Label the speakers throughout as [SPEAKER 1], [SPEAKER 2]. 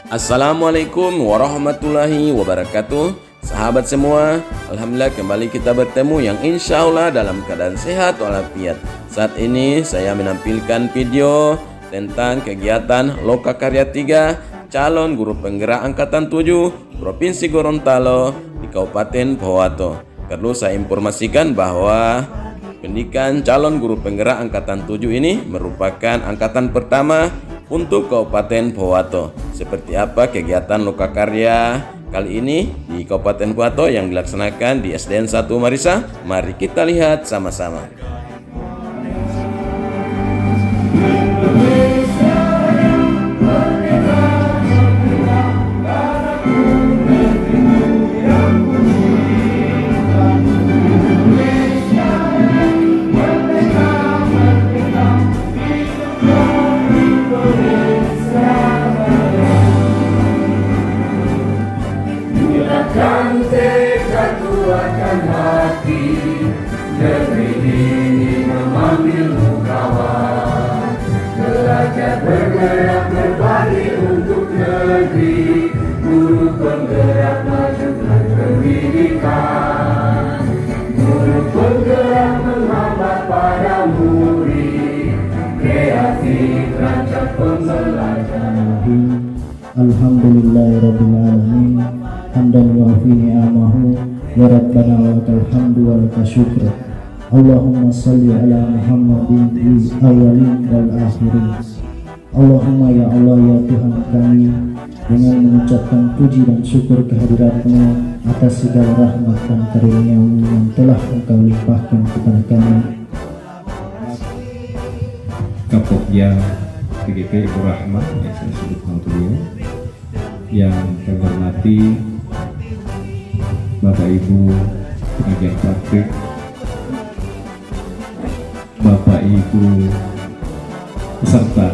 [SPEAKER 1] Assalamualaikum warahmatullahi wabarakatuh. Sahabat semua, alhamdulillah kembali kita bertemu yang insya Allah dalam keadaan sehat walafiat. Saat ini saya menampilkan video tentang kegiatan Lokakarya 3 calon guru penggerak angkatan 7 Provinsi Gorontalo di Kabupaten Pohuwato. Perlu saya informasikan bahwa pendidikan calon guru penggerak angkatan 7 ini merupakan angkatan pertama untuk Kabupaten Pohuwato. Seperti apa kegiatan Lokakarya kali ini di Kabupaten Pohuwato yang dilaksanakan di SDN 1 Marisa? Mari kita lihat sama-sama.
[SPEAKER 2] Tekad kuatkan hati, negeri ini memanggilmu kawan. Belajar bergerak berbagi untuk negeri, guru penggerak majukan pendidikan. Guru penggerak menghambat pada murid, kreatif rancang pembelajaran.
[SPEAKER 3] Alhamdulillahirrabbilalamin. Hamdan yu'afi ni'amahu wa rabbana wa lakal hamdu wa lakal syukr. Allahumma salli ala Muhammadin di awalin wal akhirin. Allahumma ya Allah ya Tuhan kami, dengan mengucapkan puji dan syukur kehadiratmu atas segala rahmat dan karunia-Mu yang telah Engkau limpahkan kepada kami.
[SPEAKER 4] Kapokja PGP Ibu Rahmat yang saya sebut beliau, yang saya hormati Bapak Ibu pengajar praktik, Bapak Ibu peserta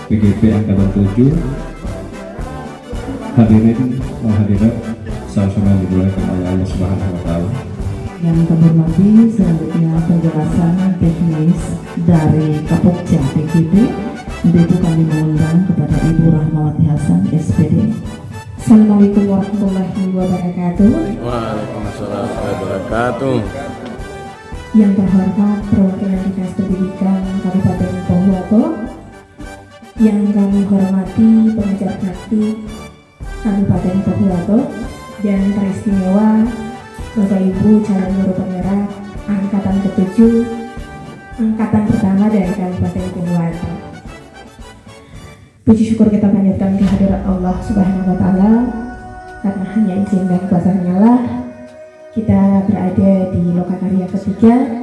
[SPEAKER 4] PGP Angkatan 7, hadirin dan hadirat sama-sama dimuliakan oleh Allah Subhanahu wa Ta'ala.
[SPEAKER 5] Yang kami hormati, selanjutnya penjelasan teknis dari Kapokja PGP. Untuk itu kami mengundang kepada Ibu Rahmawati Hasan, SPD. Assalamualaikum warahmatullahi wabarakatuh.
[SPEAKER 1] Waalaikumsalam warahmatullahi wabarakatuh.
[SPEAKER 5] Yang terhormat perwakilan Dinas Pendidikan Kabupaten Pohuwato, yang kami hormati pengajar praktik Kabupaten Pohuwato, dan teristimewa Bapak Ibu calon guru penggerak angkatan ke-7, angkatan pertama dari Kabupaten Pohuwato. Puji syukur kita panjatkan kehadirat Allah Subhanahu wa Ta'ala, karena hanya izin dan kuasa-Nya lah kita berada di Lokakarya ketiga.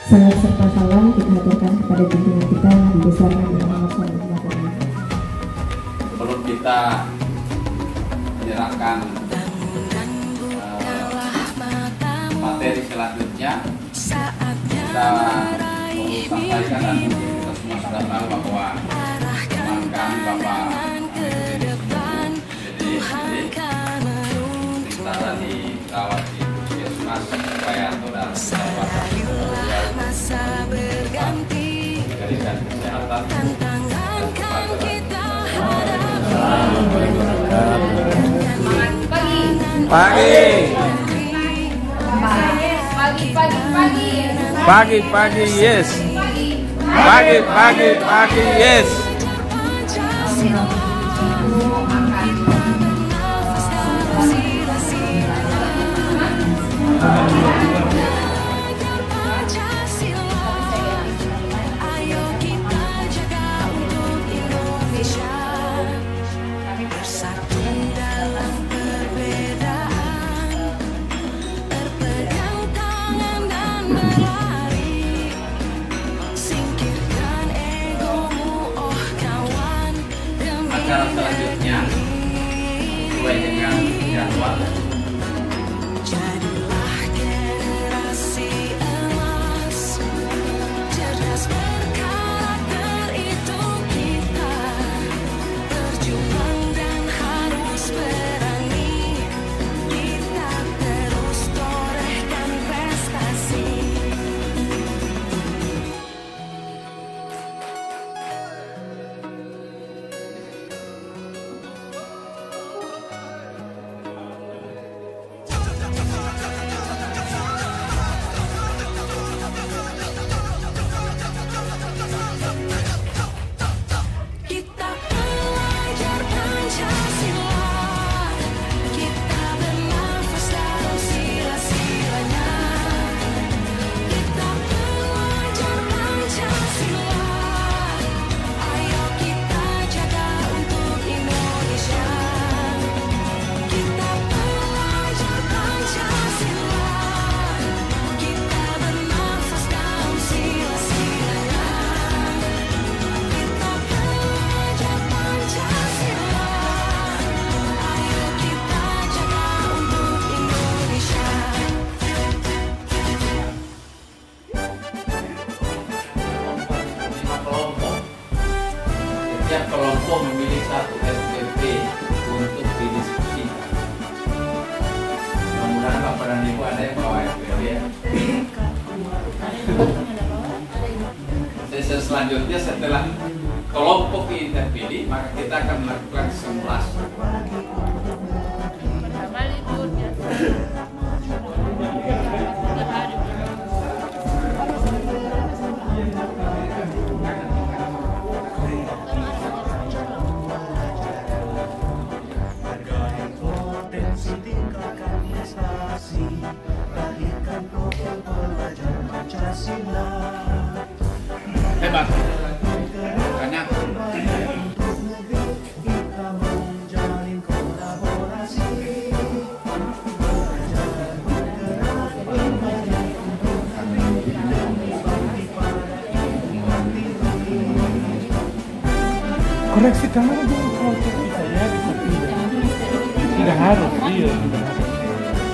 [SPEAKER 5] Salam serta salam kita aturkan kepada junjungan kita Nabi besar Nabi Muhammad SAW.
[SPEAKER 6] Sebelum kita menyerahkan materi selanjutnya, kita perlu sampaikan dan kita semua sudah tahu bahwa kami Bapak jadi kita tadi rawat di Puskesmas Payanto dan memberikan kesehatan
[SPEAKER 1] Pagi, yes. Pagi, yes.
[SPEAKER 6] acara selanjutnya sesuai dengan jadwal. satu SPP untuk didiskusikan. Mudah-mudahan Bapak dan Ibu ada yang bawa SPP ya. Sesi selanjutnya setelah kelompok ini terpilih, maka kita akan melakukan simulasi. Hebat. Banyak.
[SPEAKER 7] Koreksi kamera dong kalau bisa ya bisa tidak harus iya tidak harus.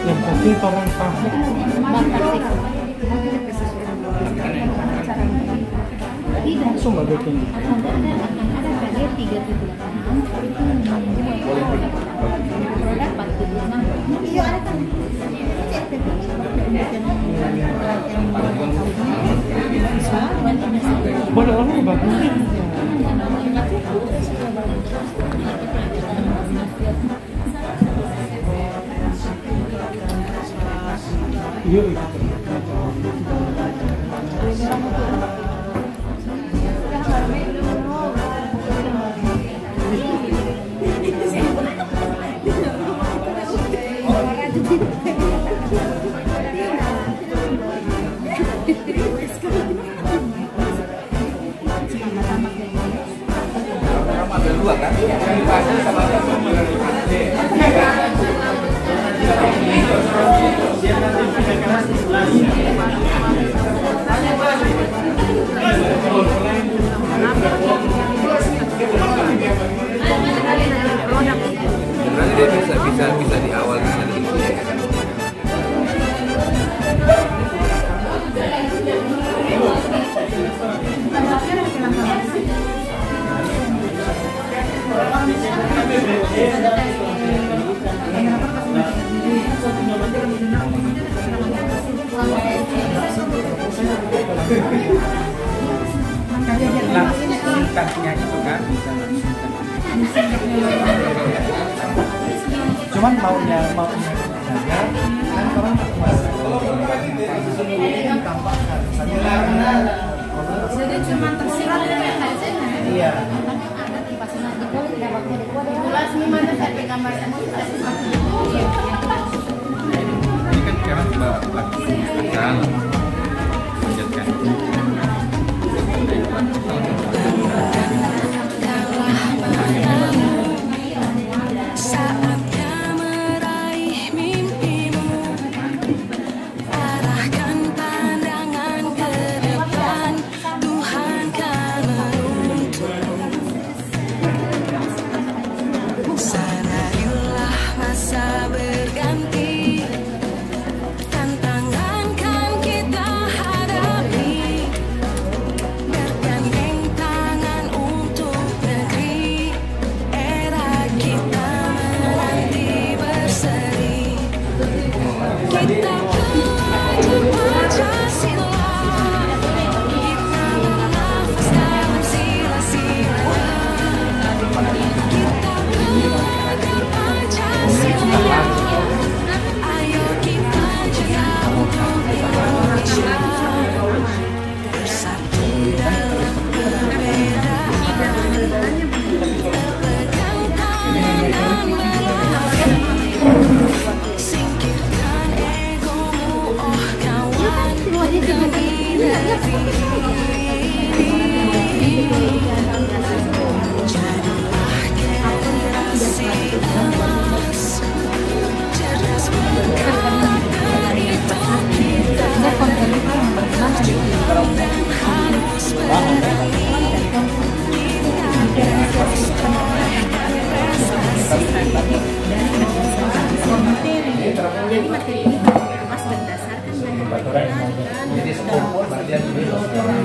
[SPEAKER 7] Yang penting orang paham. Langsung bagian
[SPEAKER 8] ada 3,8 itu iya ada kan
[SPEAKER 7] boleh orang bagus. Iya.
[SPEAKER 6] Berarti bisa di awal bisa diisi ya.
[SPEAKER 7] Singkatnya itu kan bisa cuman maunya saja kan orang
[SPEAKER 8] jadi cuma tersirat kayak hasilnya
[SPEAKER 7] iya
[SPEAKER 6] Ini kan sekarang lanjutkan.
[SPEAKER 8] Jadi materi ini dikemas berdasarkan
[SPEAKER 7] jadi sekumpul bagian dulu
[SPEAKER 8] dari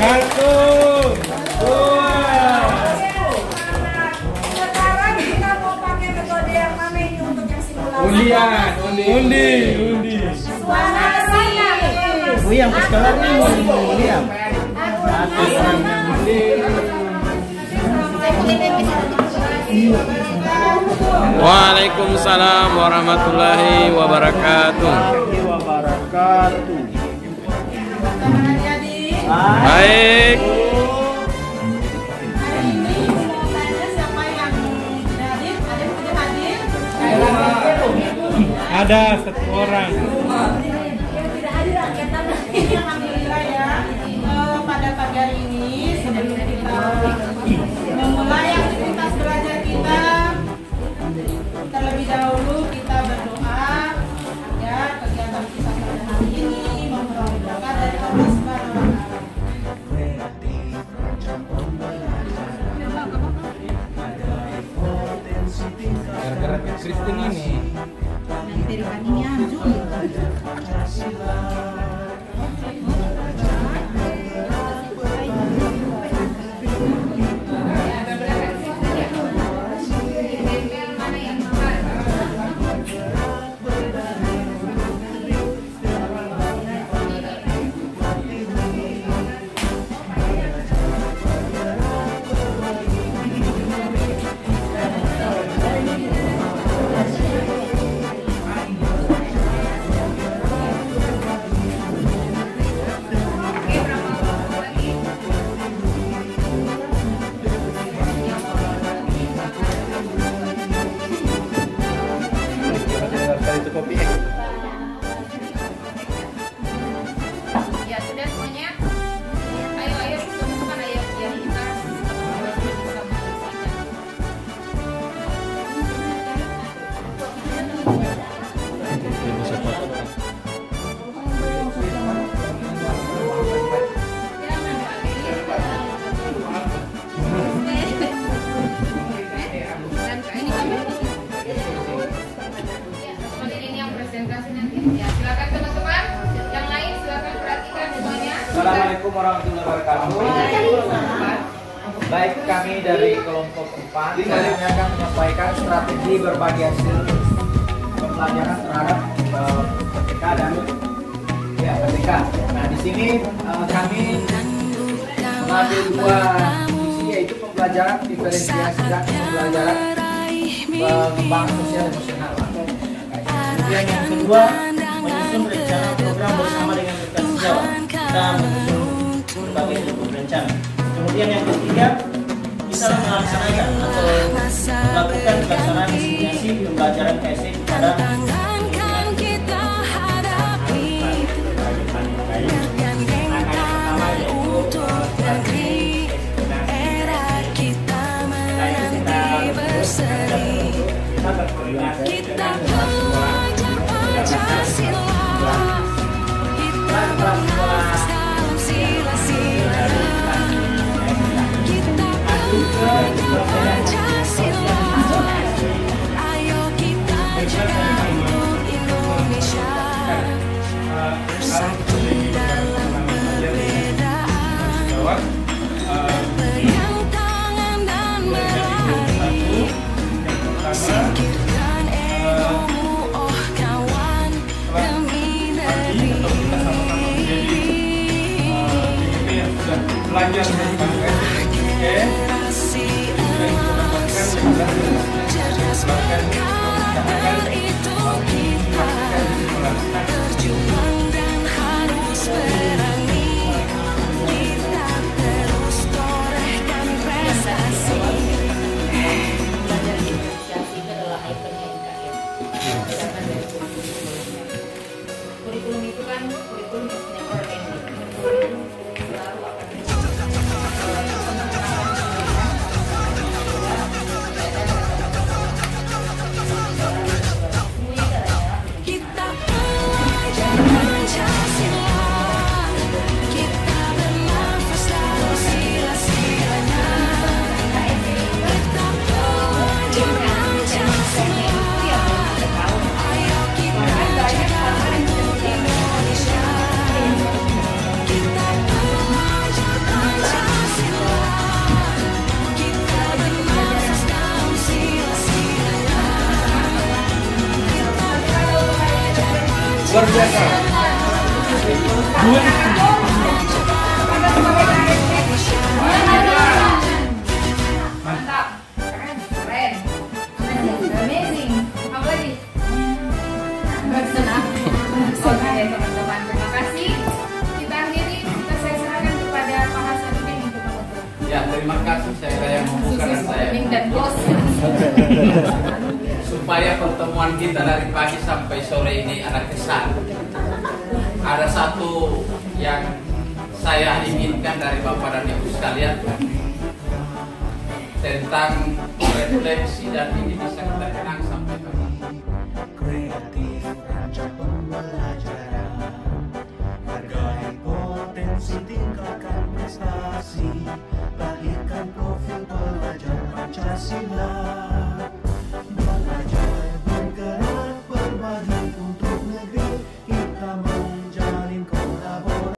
[SPEAKER 7] Satu, dua.
[SPEAKER 9] Sekarang kita mau pakai metode yang mana ini untuk yang simulasi?
[SPEAKER 7] Undian, undi.
[SPEAKER 9] Suara saya.
[SPEAKER 3] Yang sekarang nih William.
[SPEAKER 1] Waalaikumsalam warahmatullahi wabarakatuh. Baik.
[SPEAKER 9] Hari ini mau tanya siapa yang hadir? Ada yang sudah hadir?
[SPEAKER 7] Ada satu orang.
[SPEAKER 9] Yang tidak hadir angkatan. Alhamdulillah ya. Pada pagi hari ini sebelum kita memulai aktivitas belajar kita, terlebih dahulu kita berdoa ya kegiatan kita pada hari ini memohon berkah dari Allah Subhanahu wa Ta'ala.
[SPEAKER 7] Gara-gara Kristen ini.
[SPEAKER 8] Nanti rupanya Juli. Ya sudah semuanya. Ayo temukan ayat yang kita bisa menjelaskan. Ini yang presentasi nanti. Ya, silakan teman-teman. Yang lain silakan perhatikan semuanya.
[SPEAKER 10] Assalamualaikum warahmatullahi wabarakatuh. Baik, kami dari kelompok 4 kami akan menyampaikan strategi berbagi hasil pembelajaran terhadap PTK dan PTK. Nah, di sini kami mengambil dua sisi, yaitu pembelajaran diferensiasi dan pembelajaran pengembangan sosial emosional.
[SPEAKER 3] Kemudian yang kedua, menyusun rencana program bersama dengan rekan sejawat. Kita menyusun berbagai bentuk rencana. Kemudian yang ketiga, kita melaksanakan atau melakukan pelaksanaan simulasi pembelajaran KSE pada
[SPEAKER 2] kita belajar Pancasila, kita bernafas dalam sila-sila, kita belajar Pancasila, ayo kita jaga untuk Indonesia, bersatu dalam perbedaan, pegang tangan dan berlari. Singkirkan egomu, oh kawan, demi negeri. Generasi emas, cerdas berkarakter itu kita, berjuang dan harus berani, kita terus torehkan prestasi.
[SPEAKER 8] Kurikulum itu kan kurikulum yang organik. Selalu akan
[SPEAKER 2] Kita belajar Pancasila, kita bernafas dalam sila-silanya, kita belajar Pancasila, ayo kita jaga untuk Indonesia, kita
[SPEAKER 6] Luar biasa.
[SPEAKER 8] Mantap, keren, keren, amazing. Apa lagi? Bersenang. Oke teman-teman, terima kasih. Kita akhiri, saya serahkan kepada Pak Hasanuddin untuk menutup.
[SPEAKER 6] Ya, terima kasih saya yang membuka dan saya
[SPEAKER 8] Dan bos.
[SPEAKER 6] supaya pertemuan kita dari pagi sampai sore ini ada kesan. Ada satu yang saya inginkan dari Bapak dan Ibu sekalian tentang refleksi dan ini bisa kita kenang sampai pagi.
[SPEAKER 11] Kreatif rancang pembelajaran, hargai potensi, tingkatkan prestasi, lahirkan profil pelajar Pancasila.